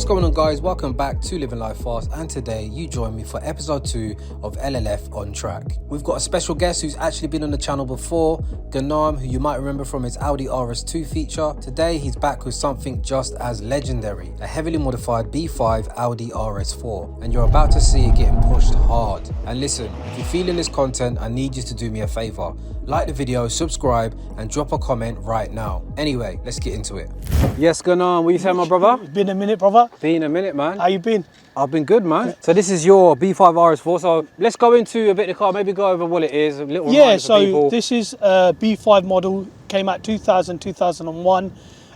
What's going on, guys? Welcome back to Living Life Fast, and today you join me for episode 2 of LLF on Track. We've got a special guest who's actually been on the channel before, Ganam, who you might remember from his Audi RS2 feature. Today he's back with something just as legendary, a heavily modified B5 Audi RS4, and you're about to see it getting pushed hard. And listen, if you're feeling this content, I need you to do me a favor. Like the video, subscribe, and drop a comment right now. Anyway, let's get into it. Yes, Ganam, what you saying, my brother? It's been a minute, brother. Been a minute, man. How you been? I've been good, man. So this is your B5 RS4. So let's go into a bit of the car, maybe go over what it is, a little reminder for people. This is a B5 model, came out 2000, 2001.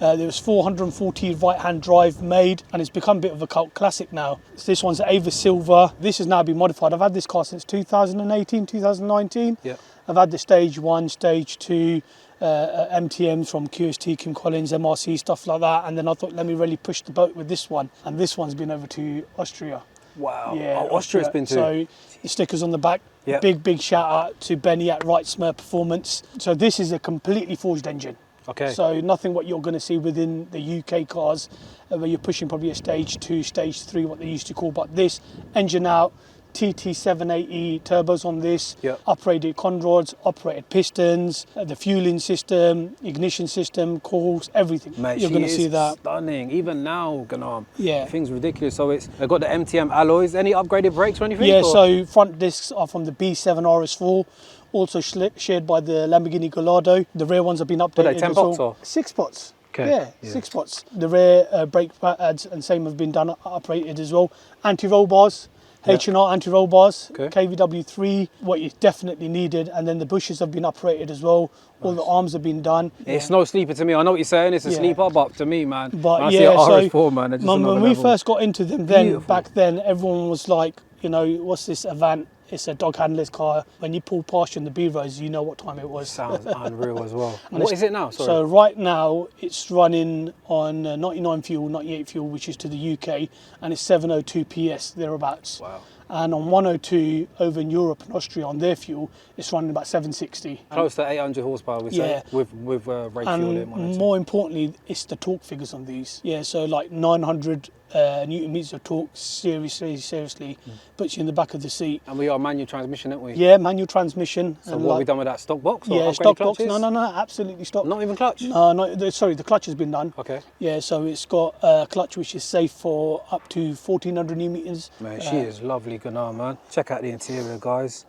There was 440 right-hand drive made, and it's become a bit of a cult classic now. So this one's Ava Silver. This has now been modified. I've had this car since 2018, 2019. Yeah. I've had the stage 1, stage 2, MTMs from QST, Kim Collins, MRC, stuff like that. And then I thought, let me really push the boat with this one. And this one's been over to Austria. Wow. Yeah, Oh, Austria's been too. So the stickers on the back. Yep. Big shout out to Benny at Wrightsmere Performance. So this is a completely forged engine. Okay. So nothing what you're going to see within the UK cars, where you're pushing probably a stage 2, stage 3, what they used to call. But this engine out, TT780 turbos on this, Yep. operated conrods, operated pistons, the fueling system, ignition system, coils, everything. Mate, you're going to see that. Stunning. Even now, Ganam. Yeah. Thing's ridiculous. So they've got the MTM alloys. Any upgraded brakes or anything? Yeah, or? so front discs are from the B7 RS4, also shared by the Lamborghini Gallardo. The rear ones have been updated. Were they 10 as well. pots or? 6 pots. Okay. Yeah, Yeah. 6 pots. The rear brake pads and same have been done, operated as well. Anti-roll bars. Yeah. H&R anti-roll bars, Okay. KVW3, what you definitely needed, and then the bushes have been operated as well. All the arms have been done. It's no sleeper to me. I know what you're saying. It's a Yeah. sleeper, but to me, man, But when I see yeah, an so RS4, man, they're just another when we level. first got into them, then Beautiful. back then, everyone was like, you know, what's this Avant? It's a dog handler's car. When you pull past you in the B roads, you know what time it was. Sounds unreal as well. And What is it now? Sorry. So right now, it's running on 99 fuel, 98 fuel, which is to the UK, and it's 702 PS, thereabout. Wow. And on 102 over in Europe and Austria on their fuel, it's running about 760. Close to 800 horsepower, we say, Yeah. with brake fuel in 102. And more importantly, it's the torque figures on these. Yeah, so like 900 Newton meters of torque, seriously puts you in the back of the seat. And we are manual transmission, aren't we? Yeah, manual transmission. So and what have we done with that? Stock box? Or Yeah, upgraded stock box. clutches? No, absolutely stock. Not even clutch? No, sorry, the clutch has been done. Okay. Yeah, so it's got a clutch which is safe for up to 1400 Newton meters. Mate, she is lovely, Ganam, man. Check out the interior, guys.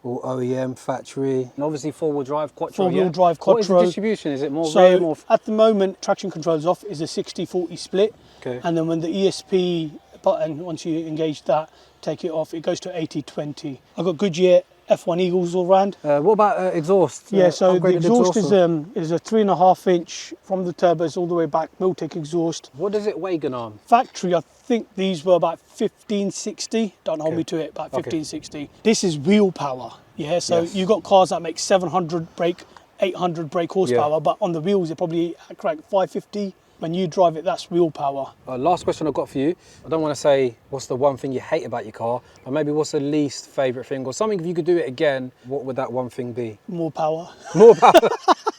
All OEM, factory, and obviously four-wheel drive, quattro. Four-wheel drive, quattro. What is the distribution? Is it more So rear, more... at the moment, traction control's off, is a 60-40 split. Okay. And then when the ESP button, once you engage that, take it off, it goes to 80-20. I've got Goodyear F1 Eagles all round. What about exhaust? Yeah, so the Upgraded exhaust is or- a 3.5 inch from the turbos all the way back, Miltec exhaust. What does it weigh, Ganam? Factory, I think these were about 1560. Don't hold Okay. me to it, about Okay. 1560. This is wheel power. Yeah, so Yes. you've got cars that make 700 brake, 800 brake horsepower, Yeah. but on the wheels, it probably crank 550. When you drive it, that's wheel power. Last question I've got for you. I don't want to say what's the one thing you hate about your car, but maybe what's the least favourite thing, or something, if you could do it again, what would that one thing be? More power. More power.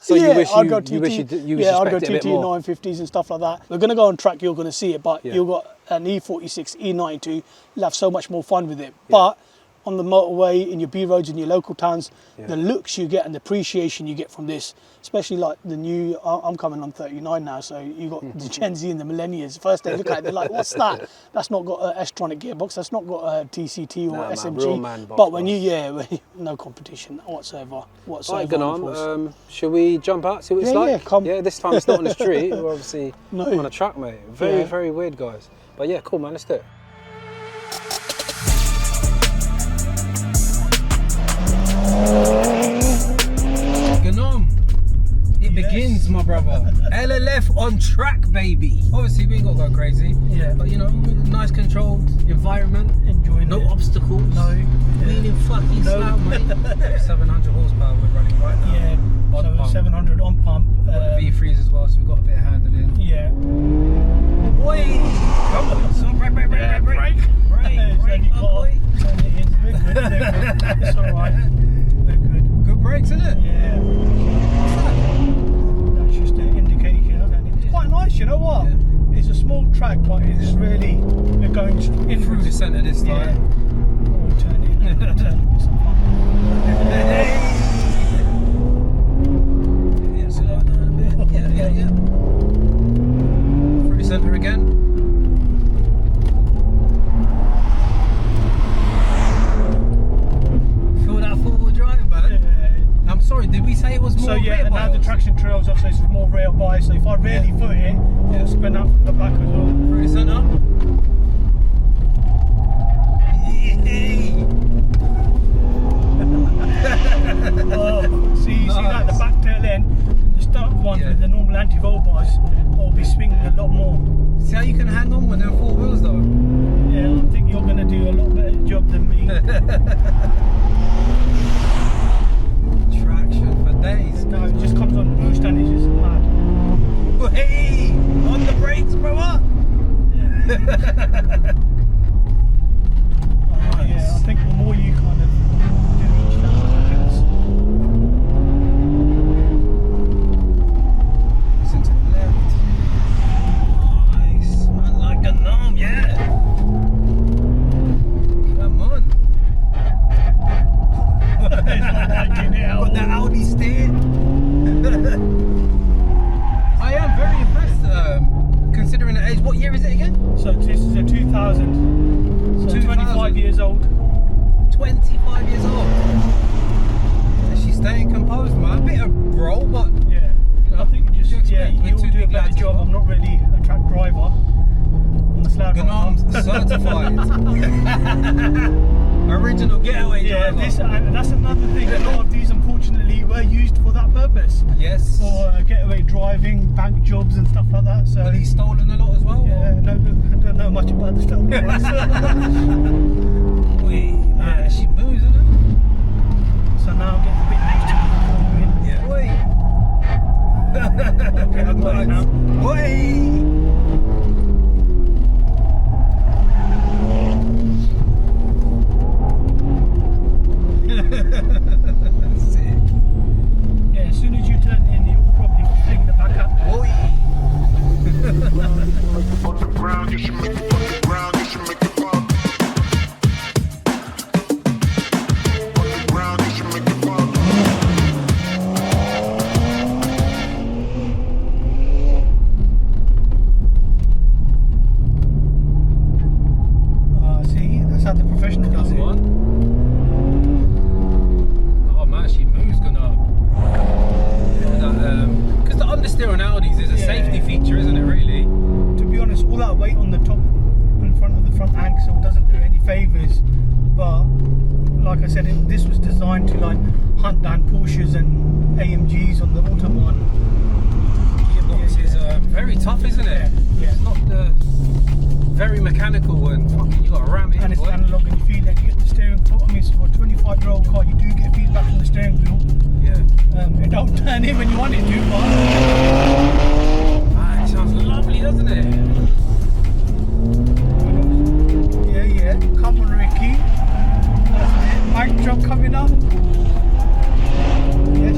So yeah, you wish I'd you, go you wish you, TT, you yeah, I'd go respect it a bit TT more. 950s and stuff like that. We're going to go on track, you're going to see it, but Yeah. you've got an E46, E92, you'll have so much more fun with it. But on the motorway, in your B roads, in your local towns, the looks you get and the appreciation you get from this, especially like the new, I'm coming on 39 now, so you got the Gen Z and the millennials. First they look at it, they're like, what's that? That's not got an S-tronic gearbox, that's not got a TCT or Nah, man, SMG. real man box, but when bro. no competition whatsoever. All right, on the course. Ganam, should we jump out, see what it's Yeah, like? yeah, come. Yeah, this time it's not on the street, we're obviously No. on a track, mate. Very, Yeah. very weird, guys. But yeah, cool, man, let's do it. Ganam, it begins, my brother. LLF on track, baby. Obviously, we ain't got to go crazy. Yeah. But you know, nice controlled environment. Enjoying No it. obstacles. No. Wheeling fucking No. slow, mate. 700 horsepower we're running right now. Yeah, On so pump. 700 on pump. Got the V3s as well, so we've got a bit of handling. Yeah. Oi! Come on, son, brake. It's Brake, only up, got- boy. it's only- We're good, they're good. It's alright. We're good. Good brakes, isn't it? Yeah. That's just an indication of it. It's quite nice, you know what? Yeah. It's a small track, but it's really centre this Yeah. time. Or turn it in. Turn it with some fun. Yeah, slow it down a bit. Yeah. Through the centre again. Feel that four-wheel drive, man. Yeah. I'm sorry, did we say it was more So yeah, rear and now the bias? traction trails off, so it's more rail bias. So if I really foot it, it'll spin out from the back as well. Through the centre. Oh, see that the back tail end, the stock ones with the normal anti-roll bars will be swinging a lot more. See how you can hang on with them four wheels though? Yeah, I think you're going to do a lot better job than me. Traction for days. No, it just comes on boost and it's just mad. Hey, on the brakes, brother. Yeah, I think the more you kind of do each lap, Since the left. Nice, man, like a gnome, yeah. Come on. it's not liking it out. Got the Audi steer. I am very impressed, considering the age. What year is it again? So this is a 2000. So 25 years old. 25 years old. And she's staying composed, man. A bit of roll, but Yeah. you know, I think you just expect with you'll two do a big better lads as job. well. I'm not really a track driver. I'm a slab Gnome's certified. Original getaway Yeah, driver. that's another thing. A lot of these, unfortunately, were used for that purpose. Yes. For getaway driving, bank jobs and stuff like that. So But he's stolen a lot as well. yeah, no, I don't know much about the stolen ones. Wait, man, Yeah. she moves, isn't it? So now I'm getting a bit late. Yeah. Wait. Okay, I'm going now. Wait. Sick. Yeah, as soon as you turn in, you'll probably fling the back up. Oi. On the ground, you should make it on the ground, you should make it pop. On the ground, you should make it pop. See, that's how the professional does it. One. Oh man, she moves gonna. Because the understeer on Audis is a safety feature, isn't it? Really. To be honest, all that weight on the top in front of the front axle doesn't do any favours. But like I said, this was designed to like hunt down Porsches and AMGs on the autobahn. Gearbox is very tough, isn't it? Yeah. It's not very mechanical and fucking you got to ram it And in, it's boy. analog and you feel it. You get the steering foot. I mean, so for a 25-year-old car, you do get feedback from the steering wheel. Yeah. It don't turn in when you want it to, but Ah, it sounds lovely, doesn't it? yeah. Come on, Ricky. That's it. Mic drop coming up. Yes.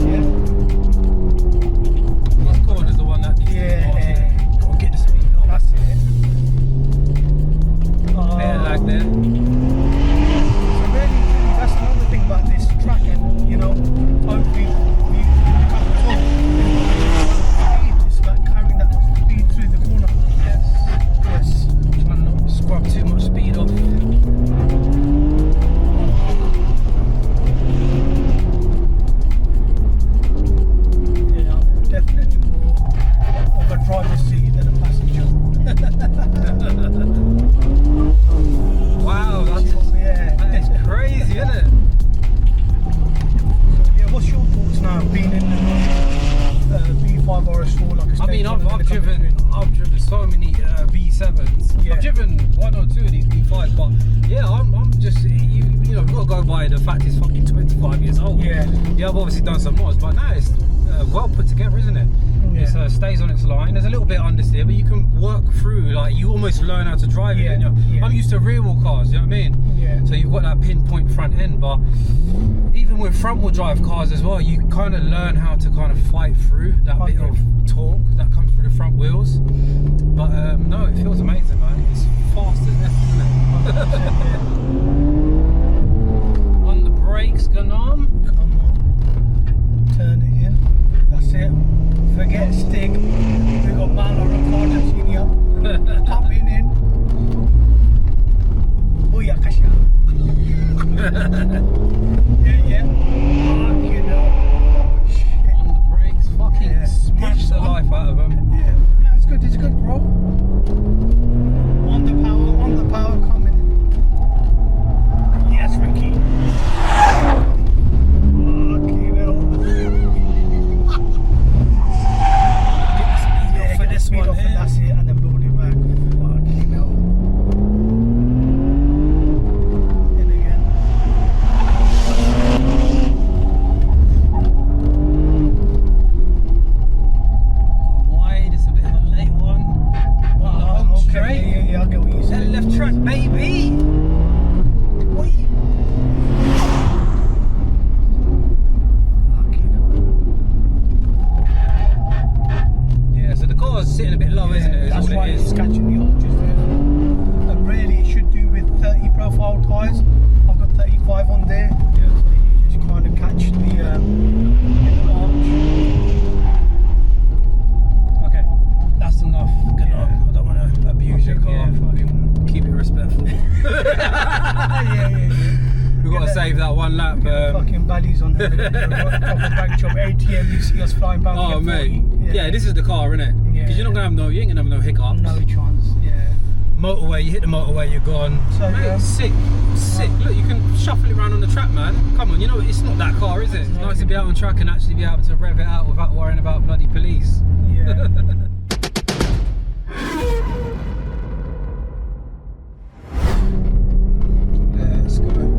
This corner's the one that needs to be Yeah. passed. Gotta get the speed up. That's it. There, like there. So really, that's another thing about this track, and you know, hopefully we cut the top. It's about carrying that speed through the corner. Yes. Yes. Trying not to scrub too much speed off. Yeah, I'm definitely more of a driver's seat than a passenger. Wow, that's Yeah. crazy, isn't it? Yeah, what's your thoughts now, being in the B5 RS4 like a I mean, station I've driven so many B7s. Yeah. I've driven one or two of these B5s, but yeah, I'm just you know, we've got to go by the fact it's fucking 25 years old. Yeah. I've obviously done some mods, but now it's well put together, isn't it? Yeah. It stays on its line. There's a little bit of understeer, but you can work through. Like you almost learn how to drive it. Yeah, You know? yeah. I'm used to rear wheel cars. You know what I mean? Yeah. So you've got that pinpoint front end, but even with front wheel drive cars as well, you kind of learn how to kind of fight through that bit of torque that comes through the front wheels. But no, it feels amazing, man. It's fast as F, isn't it? On the brakes, Ganam. Come on. Turn it in. That's it. Forget stick. We got man on recorder senior. Popping in. Oh yeah, kasha. Yeah. You know. Shit. On the brakes, fucking smash the life out of them. Yeah. No, it's good, bro. On the power coming in. Yes, Ricky. Fucking hell. Yeah, for this one, and that's it, and then build it back. Fucking hell. In again. Wide, it's a bit of a late one. Okay, Straight. yeah, I get what you That said. left track, baby. Wait. Fucking hell. Yeah, so the car's sitting a bit low, isn't it? Is That's all why it it's is. catching the arches there. And really, it should do with 30 profile tyres. I've got 35 on there. Yeah. So you just kind of catch the arch. Okay, that's enough. Good enough. I don't want to abuse your car. Yeah, fucking. Keep it respectful. yeah. We've got to save that one lap. Fucking baddies on there. Proper bank job. ATM, you see us flying back. Oh mate, yeah, this is the car, innit? Yeah. Because you ain't gonna have no hiccups. No chance. Yeah. Motorway, you hit the motorway, you're gone. So, mate, yeah. sick. Look, you can shuffle it around on the track, man. Come on, you know it's not that car, is it? It's nice to be out on track and actually be able to rev it out without worrying about bloody police. Yeah. Let's go.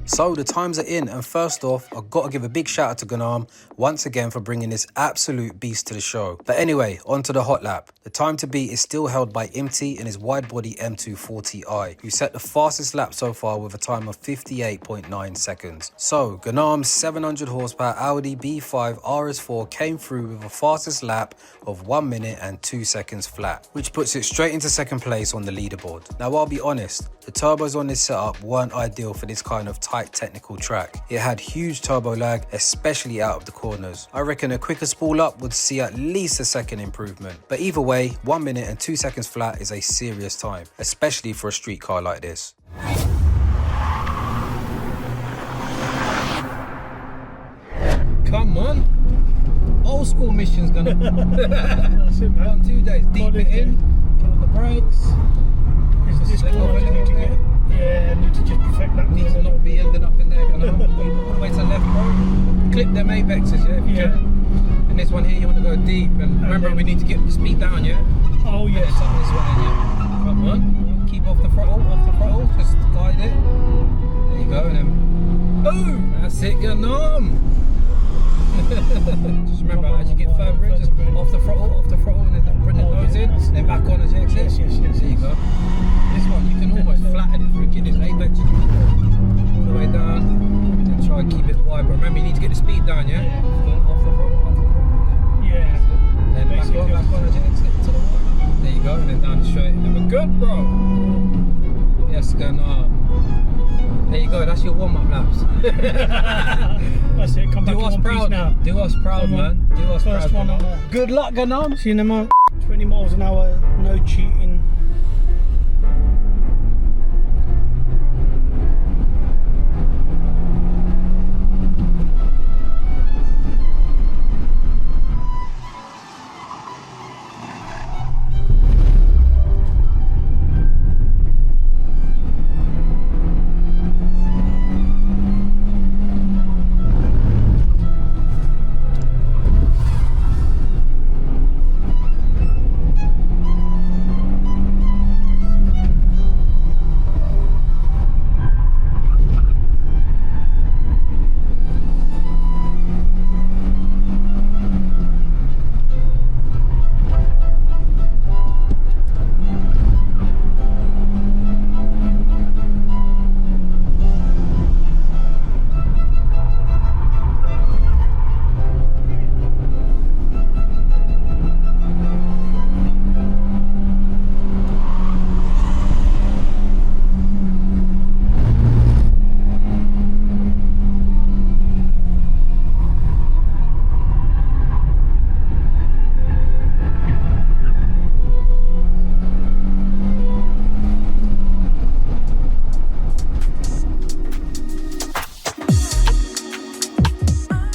So the times are in, and first off, I've got to give a big shout out to Ganam once again for bringing this absolute beast to the show. But anyway, on to the hot lap. The time to beat is still held by Imti in his wide body M240i, who set the fastest lap so far with a time of 58.9 seconds. So Ganam's 700 horsepower Audi B5 RS4 came through with a fastest lap of 1 minute and 2 seconds flat, which puts it straight into second place on the leaderboard. Now I'll be honest, the turbos on this setup weren't ideal for this kind of tight technical track. It had huge turbo lag, especially out of the corners. I reckon a quicker spool up would see at least a second improvement. But either way, 1 minute and 2 seconds flat is a serious time, especially for a street car like this. Come on, old school mission's gonna. That's it, man. On 2 days, deep it in, put on the brakes. It's this Let go corner a you little need to bit. get. Yeah, need to just perfect that. Needs to not be ending up in there. All the way to the left, bro. Clip them apexes, yeah. If you Yeah. can. And this one here, you want to go deep. And remember, we need to get the speed down, yeah. Oh Yeah, yes. it's on this one, in, yeah. Come on, keep off the throttle, just guide it. There you go, and then boom. That's it, Ganam. Just remember, as you get further in, just off the throttle, and then bring the nose in, then back on as you exit. Yes. There you go. This one, you can almost flatten it freaking this apex. All the way down, and try and keep it wide. But remember, you need to get the speed down, yeah? Off the throttle. Yeah. Then back on as you exit to the right. There you go, and then down straight. And then we're good, bro. Yes, Ganam. There you go, that's your warm-up laps. That's it, come back Do in us one piece proud now. Do us proud, man. Do us First proud. one on there. Good luck, Ganam. See you in a moment. 20 miles an hour, no cheating.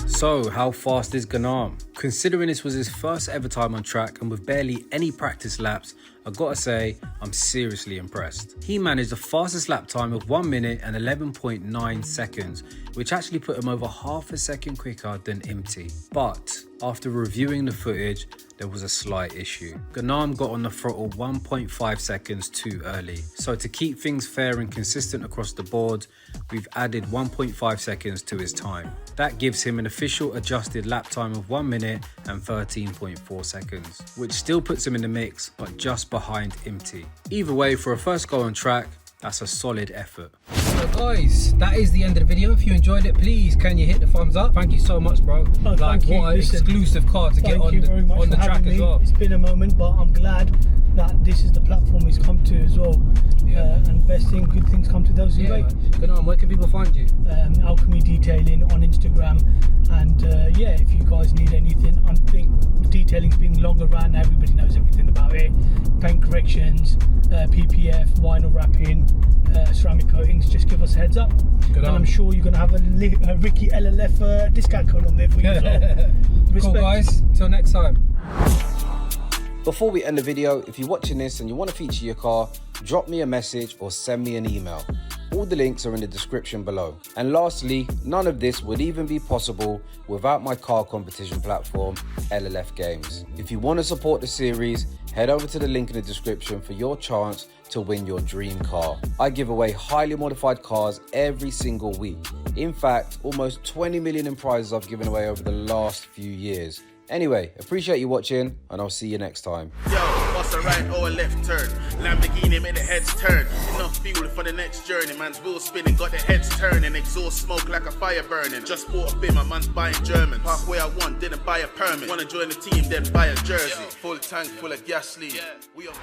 So, how fast is Ganam? Considering this was his first ever time on track and with barely any practice laps, I gotta say, I'm seriously impressed. He managed the fastest lap time of 1 minute and 11.9 seconds, which actually put him over half a second quicker than Imti. But after reviewing the footage, there was a slight issue. Ganam got on the throttle 1.5 seconds too early. So to keep things fair and consistent across the board, we've added 1.5 seconds to his time. That gives him an official adjusted lap time of 1 minute and 13.4 seconds, which still puts him in the mix, but just behind Imti. Either way, for a first go on track, that's a solid effort. So guys, that is the end of the video. If you enjoyed it, please can you hit the thumbs up? Thank you so much, bro. Oh, like thank you. what an exclusive car to get on the track as well. It's been a moment, but I'm glad that this is the platform he's come to as well. And best thing, good things come to those who wait. Ganam, where can people find you? Alchemy Detailing on Instagram, and yeah, if you guys need anything, I think detailing's been long around. Everybody knows everything about it. Paint corrections, PPF, vinyl wrapping, ceramic coatings. Just give us a heads up, and I'm sure you're gonna have a Ricky LLF discount code on there for you as well. Cool guys, till next time. Before we end the video, if you're watching this and you want to feature your car, drop me a message or send me an email. All the links are in the description below. And lastly, none of this would even be possible without my car competition platform, LLF Games. If you want to support the series, head over to the link in the description for your chance to win your dream car. I give away highly modified cars every single week. In fact, almost 20 million in prizes I've given away over the last few years. Anyway, appreciate you watching, and I'll see you next time. Yo, what's a right or a left turn? Lamborghini made the heads turn. Enough fuel for the next journey. Man's wheel spinning, got the heads turning. Exhaust smoke like a fire burning. Just bought a bin, my man's buying German. Halfway I want, didn't buy a permit. Wanna join the team, then buy a jersey. Full tank full of gas lead. We are